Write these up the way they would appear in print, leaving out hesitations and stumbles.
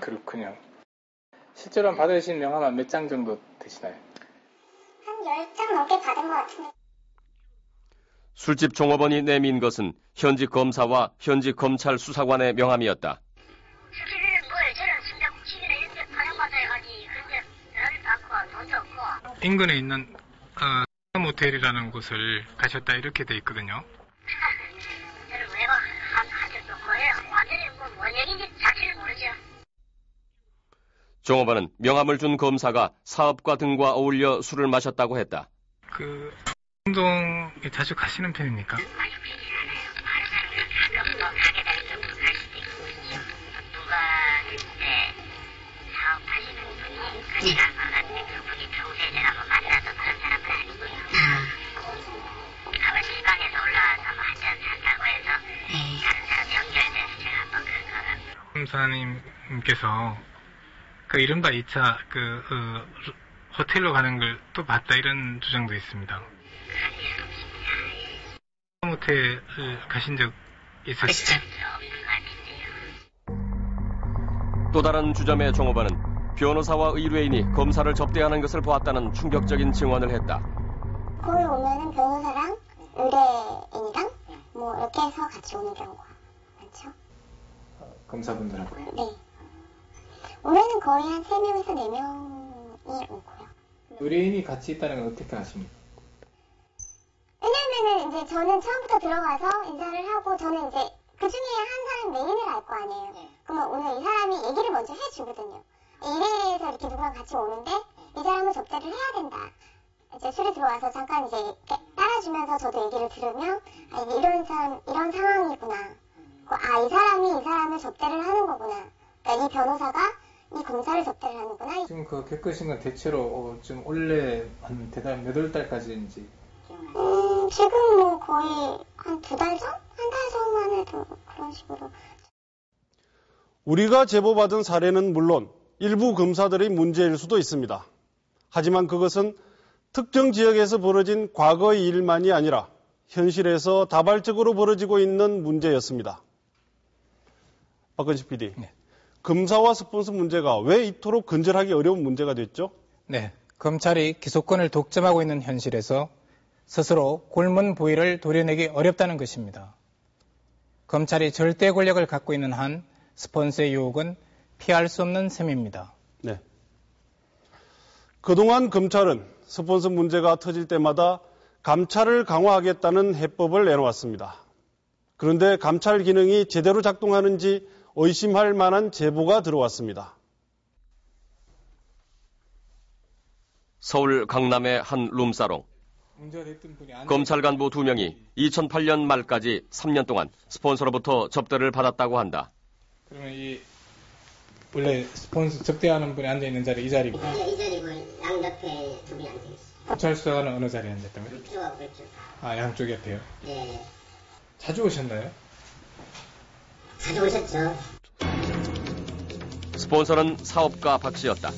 그렇군요. 실제로 받으신 명함은 몇 장 정도 되시나요? 한 10장 넘게 받은 것 같은데. 술집 종업원이 내민 것은 현직 검사와 현직 검찰 수사관의 명함이었다. 인근에 있는 모텔이라는 곳을 가셨다 이렇게 돼 있거든요. 종업원은 명함을 준 검사가 사업가 등과 어울려 술을 마셨다고 했다. 운동에 자주 가시는 편입니까? 검사님께서 이른바 2차 호텔로 가는 걸 또 봤다 이런 주장도 있습니다. 모텔 가신 적 있으시죠? 또 다른 주점의 종업원은 변호사와 의뢰인이 검사를 접대하는 것을 보았다는 충격적인 증언을 했다. 거기 오면은 변호사랑 의뢰인이랑 이렇게 해서 같이 오는 경우가 많죠. 검사분들하고요? 네. 올해는 거의 한 3명에서 4명이 오고요. 의뢰인이 같이 있다는 건 어떻게 아십니까? 왜냐면은 이제 저는 처음부터 들어가서 인사를 하고 저는 이제 그 중에 한 사람 메인을 알 거 아니에요. 그러면 오늘 이 사람이 얘기를 먼저 해주거든요. 이래서 이렇게 누구랑 같이 오는데 이 사람은 접대를 해야 된다. 이제 술이 들어와서 잠깐 이제 따라주면서 저도 얘기를 들으면 이런 상황이구나. 이 사람이 이 사람을 접대를 하는 거구나. 그러니까 이 변호사가 이 검사를 접대를 하는구나. 지금 겪으신 건 대체로 좀 원래 한 대략 몇 월 달까지인지? 지금 거의 한 2달 전? 한 달 전만 해도 그런 식으로. 우리가 제보받은 사례는 물론 일부 검사들의 문제일 수도 있습니다. 하지만 그것은 특정 지역에서 벌어진 과거의 일만이 아니라 현실에서 다발적으로 벌어지고 있는 문제였습니다. 박건식 PD, 네. 검사와 스폰서 문제가 왜 이토록 근절하기 어려운 문제가 됐죠? 네, 검찰이 기소권을 독점하고 있는 현실에서 스스로 골문 부위를 도려내기 어렵다는 것입니다. 검찰이 절대 권력을 갖고 있는 한 스폰서의 유혹은 피할 수 없는 셈입니다. 네. 그동안 검찰은 스폰서 문제가 터질 때마다 감찰을 강화하겠다는 해법을 내놓았습니다. 그런데 감찰 기능이 제대로 작동하는지 의심할 만한 제보가 들어왔습니다. 서울 강남의 한 룸사롱. 검찰 간부 2명이 2008년 말까지 3년 동안 스폰서로부터 접대를 받았다고 한다. 그러면 원래 스폰서 접대하는 분이 앉아있는 자리 이 자리고? 이 자리고 양옆에 2분이 앉아있어요. 검찰 수사관은 어느 자리에 앉았다고요? 이쪽하고 그쪽. 양쪽 옆에요? 네. 자주 오셨나요? 자주 오셨죠. 스폰서는 사업가 박 씨였다.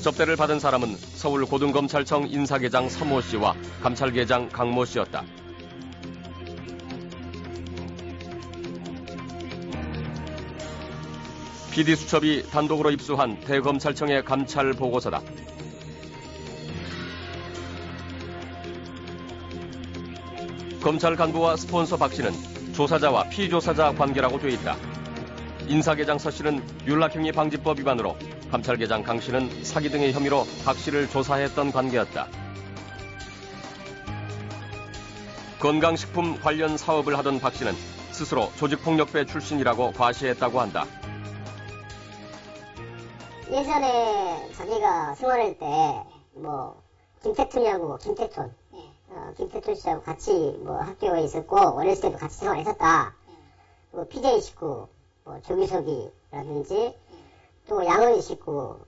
접대를 받은 사람은 서울 고등검찰청 인사계장 서모 씨와 감찰계장 강모 씨였다. PD수첩이 단독으로 입수한 대검찰청의 감찰 보고서다. 검찰 간부와 스폰서 박 씨는 조사자와 피조사자 관계라고 돼 있다. 인사계장 서 씨는 윤락행위 방지법 위반으로, 감찰계장 강 씨는 사기 등의 혐의로 박 씨를 조사했던 관계였다. 건강식품 관련 사업을 하던 박 씨는 스스로 조직폭력배 출신이라고 과시했다고 한다. 예전에 자기가 생활할 때 김태훈이하고 김태훈 씨하고 같이 학교에 있었고 어렸을 때도 같이 생활했었다. PJ 식구 조기석이라든지 또 양의 식구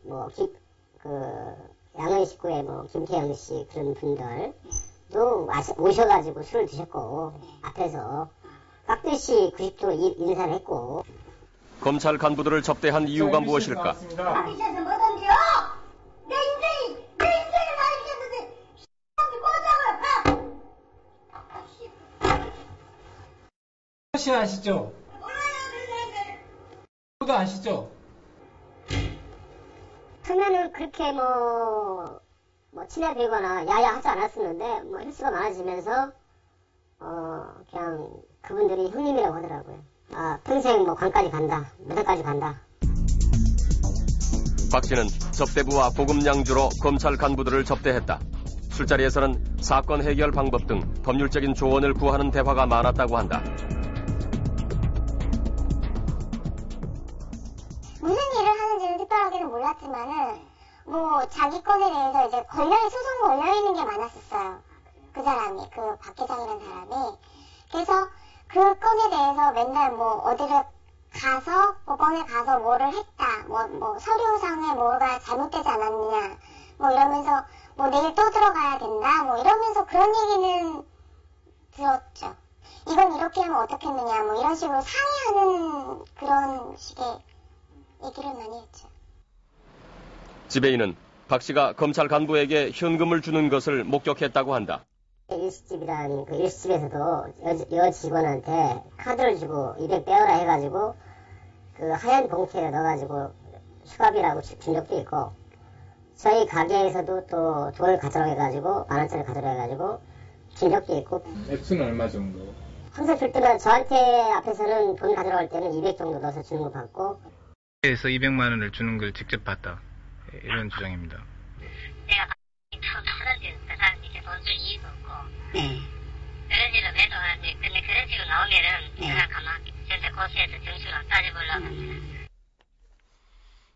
양의 식구의 김태영 씨 그런 분들도 오셔가지고 술을 드셨고 앞에서 깍듯이 90도 인사를 했고. 검찰 간부들을 접대한 이유가 무엇일까? 앞에서 뭐던지요? 내 인생을 다 이겼는데 씨 아시죠? 저도 아시죠? 처음에는 그렇게 친해 보이거나 야야하지 않았었는데, 횟수가 많아지면서, 그냥 그분들이 형님이라고 하더라고요. 평생 관까지 간다, 무대까지 간다. 박 씨는 접대부와 고급량주로 검찰 간부들을 접대했다. 술자리에서는 사건 해결 방법 등 법률적인 조언을 구하는 대화가 많았다고 한다. 무슨 일을 하는지는 특별하게는 몰랐지만은 자기 건에 대해서 이제 소송 걸려있는 게 많았었어요. 그 사람이, 그 박 계장이라는 사람이. 그래서 그 건에 대해서 맨날 어디를 가서 법원에 가서 뭐를 했다, 서류상에 뭐가 잘못되지 않았느냐, 이러면서 내일 또 들어가야 된다, 이러면서 그런 얘기는 들었죠. 이건 이렇게 하면 어떻겠느냐, 이런 식으로 상의하는 그런 식의 얘기를 많이 했죠. 지배인은 박 씨가 검찰 간부에게 현금을 주는 것을 목격했다고 한다. 일식집이라는 그 일식집에서도 여 직원한테 카드를 주고 200 빼오라 해가지고 그 하얀 봉투에 넣어가지고 수갑이라고 준 적도 있고, 저희 가게에서도 또 돈을 가져라 해가지고 10,000원짜리 가져라 해가지고 준 적도 있고. 액수는 얼마 정도? 항상 줄 때마다 저한테 앞에서는 돈 가져라 할 때는 200 정도 넣어서 주는 거 받고. 에서 200만 원을 주는 걸 직접 봤다, 이런 주장입니다. 내가 하는지 그 사람이 이제 돈 줄 이유가 없고, 그런 식으로 매도하는데, 근데 그런 식으로 나오면은 내가 가만히 전체 고시에서 정식으로 따져보려고 합니다.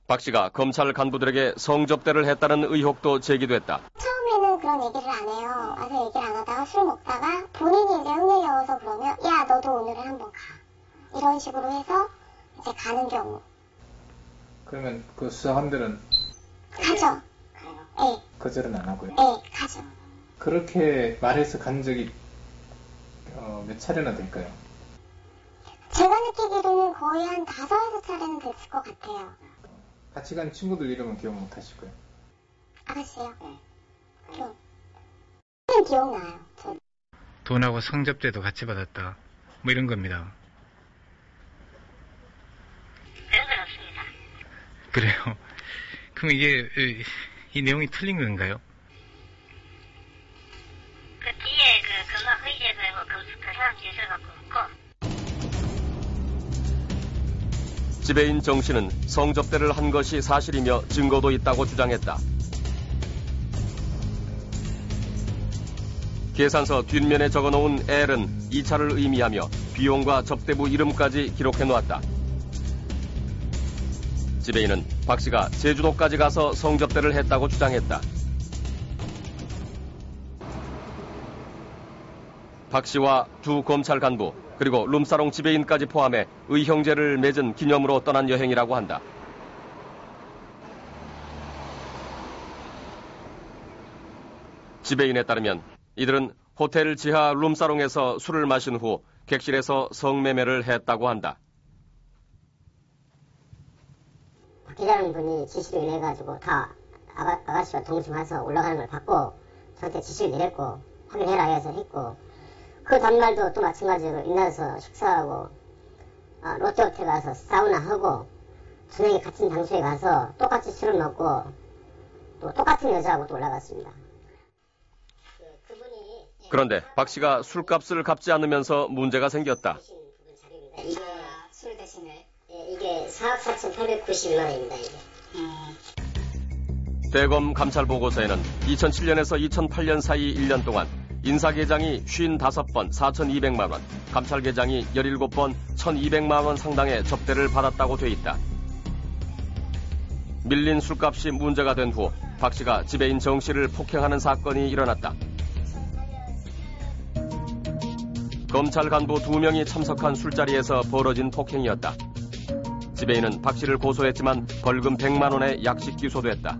박 씨가 검찰 간부들에게 성접대를 했다는 의혹도 제기됐다. 처음에는 그런 얘기를 안 해요. 와서 얘기를 안 하다가 술 먹다가 본인이 이제 흉내내어서 그러면, 야, 너도 오늘은 한번 가. 이런 식으로 해서 이제 가는 경우. 그러면 그 수사관들은 가죠. 예. 거절은 안 하고요. 예, 가죠. 그렇게 말해서 간 적이 몇 차례나 될까요? 제가 느끼기로는 거의 한 5-6차례는 됐을 것 같아요. 같이 간 친구들 이름은 기억 못 하실 거예요? 아가씨요? 기억나요. 돈하고 성접대도 같이 받았다, 이런 겁니다. 그런 건 없습니다. 그래요? 그럼 이게 이 내용이 틀린 건가요? 그 뒤에 근무 회의에서 그 사람 진술 갖고 없고. 지배인 정 씨는 성접대를 한 것이 사실이며 증거도 있다고 주장했다. 계산서 뒷면에 적어놓은 L은 2차를 의미하며 비용과 접대부 이름까지 기록해놓았다. 지배인은 박 씨가 제주도까지 가서 성접대를 했다고 주장했다. 박 씨와 두 검찰 간부 그리고 룸사롱 지배인까지 포함해 의형제를 맺은 기념으로 떠난 여행이라고 한다. 지배인에 따르면 이들은 호텔 지하 룸사롱에서 술을 마신 후 객실에서 성매매를 했다고 한다. 박 기자는 분이 지시를 내가지고 다 아가씨와 동심 와서 올라가는 걸 받고 저한테 지시를 내렸고 확인해라 해서 했고, 그 다음날도 또 마찬가지로 인나서 식사하고 롯데호텔 가서 사우나하고 저녁에 같은 장소에 가서 똑같이 술을 먹고 또 똑같은 여자하고 또 올라갔습니다. 그런데 박 씨가 술값을 갚지 않으면서 문제가 생겼다. 이게 술 대신에 이게 4억 4,891만 원입니다. 이게. 대검 감찰 보고서에는 2007년에서 2008년 사이 1년 동안 인사계장이 55번 4,200만 원, 감찰계장이 17번 1,200만 원 상당의 접대를 받았다고 돼 있다. 밀린 술값이 문제가 된 후 박 씨가 지배인 정 씨를 폭행하는 사건이 일어났다. 검찰 간부 2명이 참석한 술자리에서 벌어진 폭행이었다. 지배인은 박 씨를 고소했지만 벌금 100만 원에 약식 기소됐다.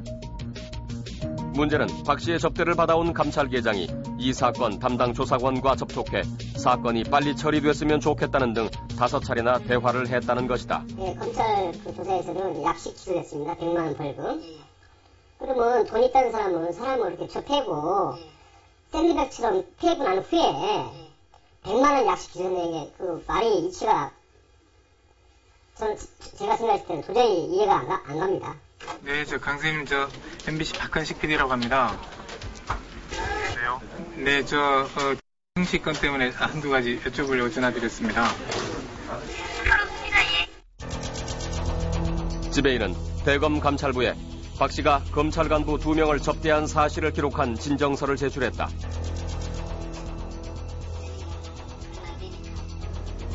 문제는 박 씨의 접대를 받아온 감찰계장이 이 사건 담당 조사관과 접촉해 사건이 빨리 처리됐으면 좋겠다는 등 5차례나 대화를 했다는 것이다. 네, 검찰 조사에서는 약식 기소됐습니다. 100만 원 벌금. 그러면 돈 있다는 사람을 이렇게 접해고 샌드백처럼 피해고 난 후에 100만 원 약식 기소된 게 그 말이 이치가 저는 제가 생각했을 때는 도저히 이해가 안 갑니다. 네, 저 강선생님, 저 MBC 박헌식 PD라고 합니다. 안녕하세요. 네, 저 형식 건 때문에 한두 가지 여쭤보려고 전화드렸습니다. 지배인은 대검 감찰부에 박 씨가 검찰 간부 2명을 접대한 사실을 기록한 진정서를 제출했다.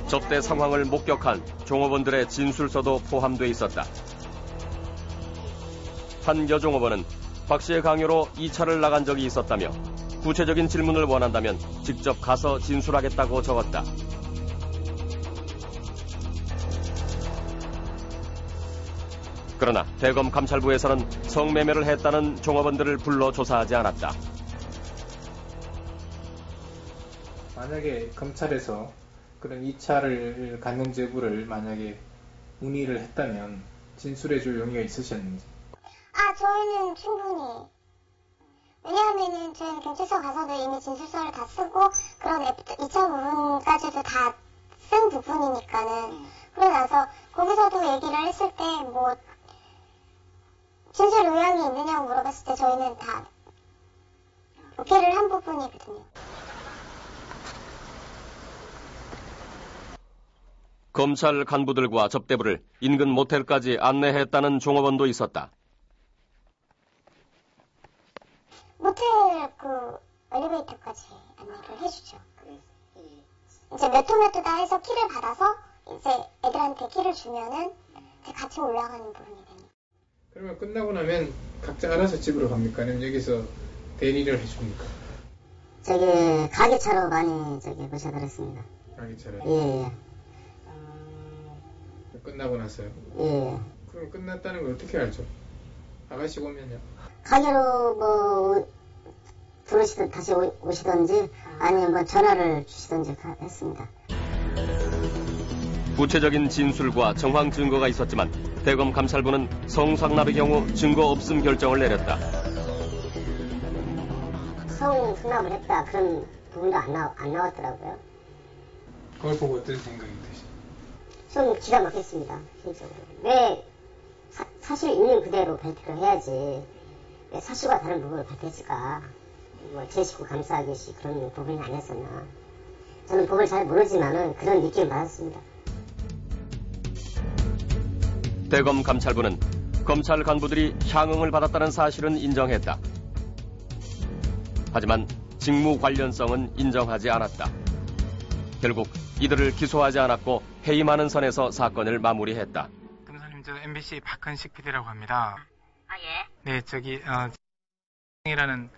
접대 상황을 목격한 종업원들의 진술서도 포함돼 있었다. 한 여종업원은 박 씨의 강요로 2차를 나간 적이 있었다며 구체적인 질문을 원한다면 직접 가서 진술하겠다고 적었다. 그러나 대검 감찰부에서는 성매매를 했다는 종업원들을 불러 조사하지 않았다. 만약에 검찰에서 그런 2차를 갖는 제보를 만약에 문의를 했다면 진술해줄 용의가 있으셨는지? 저희는 충분히. 왜냐하면은 저희는 경찰서 가서도 이미 진술서를 다 쓰고 그런 2차 부분까지도 다 쓴 부분이니까는. 그러고 나서 거기서도 얘기를 했을 때 뭐 진술 의향이 있느냐고 물어봤을 때 저희는 다 오케이를 한 부분이거든요. 검찰 간부들과 접대부를 인근 모텔까지 안내했다는 종업원도 있었다. 모텔 엘리베이터까지 안내를 해주죠. 이제 몇 호 다 해서 키를 받아서 이제 애들한테 키를 주면은 이제 같이 올라가는 부분이 됩니다. 그러면 끝나고 나면 각자 알아서 집으로 갑니까? 아니면 여기서 대리를 해줍니까? 가게차로 많이 모셔드렸습니다. 가게차로? 예. 끝나고 나서요? 예. 그럼 끝났다는 걸 어떻게 알죠? 아가씨가 오면요? 가게로 들어오시든 다시 오시든지 아니면 전화를 주시든지 했습니다. 구체적인 진술과 정황 증거가 있었지만 대검 감찰부는 성상납의 경우 증거 없음 결정을 내렸다. 성상납을 했다 그런 부분도 안 나왔더라고요. 그걸 보고 어떤 생각이 드시죠? 좀 기가 막혔습니다. 개인적으로. 왜 사실 있는 그대로 발표를 해야지 왜 사실과 다른 부분을 발표했을까? 제 식구 감싸기 시 그런 부분이 아니었었나. 저는 법을 잘 모르지만은 그런 느낌을 받았습니다. 대검 감찰부는 검찰 간부들이 향응을 받았다는 사실은 인정했다. 하지만 직무 관련성은 인정하지 않았다. 결국 이들을 기소하지 않았고 해임하는 선에서 사건을 마무리했다. 검사님, 저 MBC 박헌식 PD라고 합니다. 예. 네, 이라는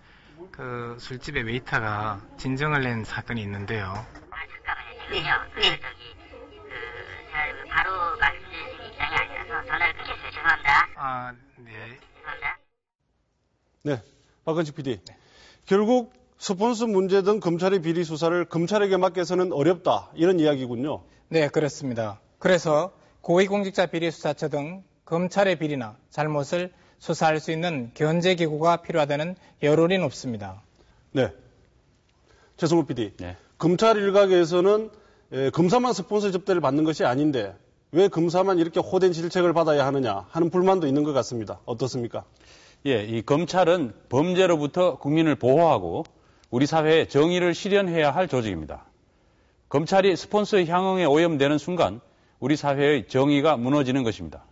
그 술집의 웨이터가 진정을 낸 사건이 있는데요. 잠깐만요. 네. 바로 말씀드릴 수 있는 입장이 아니라서 전화를 끊겠어요. 죄송합니다. 네. 죄송합니다. 네, 박헌식 PD. 결국 스폰서 문제 등 검찰의 비리 수사를 검찰에게 맡겨서는 어렵다, 이런 이야기군요. 네, 그렇습니다. 그래서 고위공직자 비리수사처 등 검찰의 비리나 잘못을 수사할 수 있는 견제기구가 필요하다는 여론이 높습니다. 네. 최성우 PD. 네. 검찰 일각에서는 검사만 스폰서 접대를 받는 것이 아닌데 왜 검사만 이렇게 호된 질책을 받아야 하느냐 하는 불만도 있는 것 같습니다. 어떻습니까? 예, 이 검찰은 범죄로부터 국민을 보호하고 우리 사회에 정의를 실현해야 할 조직입니다. 검찰이 스폰서 향응에 오염되는 순간 우리 사회의 정의가 무너지는 것입니다.